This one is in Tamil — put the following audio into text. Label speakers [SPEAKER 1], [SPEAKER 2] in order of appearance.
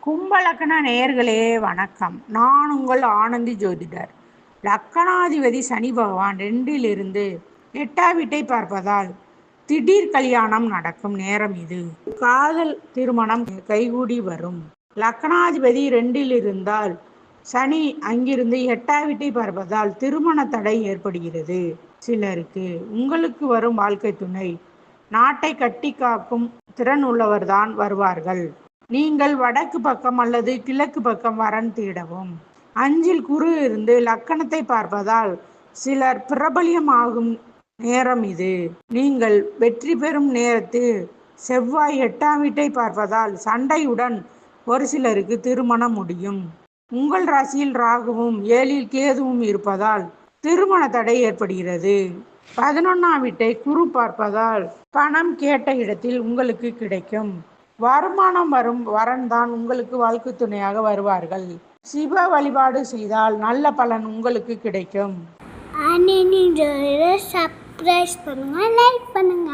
[SPEAKER 1] கும்பலக்கண நேயர்களே வணக்கம். நான் உங்கள் ஆனந்தி ஜோதிடர். லக்கணாதிபதி சனி பகவான் 2லிருந்து 8ஆம் வீட்டை பார்ப்பதால் திடீர் கல்யாணம் நடக்கும் நேரம் இது. காதல் திருமணம் கைகூடி வரும். லக்கணாதிபதி 2ல் இருந்தால் சனி அங்கிருந்து 8ஆம் வீட்டை பார்ப்பதால் திருமண தடை ஏற்படுகிறது. சிலருக்கு உங்களுக்கு வரும் வாழ்க்கை துணை நாட்டை கட்டி காக்கும் திறன் உள்ளவர்தான் வருவார்கள். நீங்கள் வடக்கு பக்கம் அல்லது கிழக்கு பக்கம் வரன் தேடவும். 5ல் குரு இருந்து லக்கணத்தை பார்ப்பதால் சிலர் பிரபலியமாகும் நேரம் இது. நீங்கள் வெற்றி பெறும் நேரத்தில் செவ்வாய் 8ஆம் வீட்டை பார்ப்பதால் சண்டையுடன் ஒரு சிலருக்கு திருமணம் முடியும். உங்கள் ராசியில் ராகுவும் 7ல் கேதுவும் இருப்பதால் திருமண தடை ஏற்படுகிறது. 11ஆம் வீட்டை குரு பார்ப்பதால் பணம் கேட்ட இடத்தில் உங்களுக்கு கிடைக்கும். வருமானம் வரும் வரன் தான் உங்களுக்கு வாழ்க்கை துணையாக வருவார்கள். சிவ வழிபாடு செய்தால் நல்ல பலன் உங்களுக்கு கிடைக்கும்.
[SPEAKER 2] சப்ஸ்கிரைப் பண்ணுங்க, லைக் பண்ணுங்க.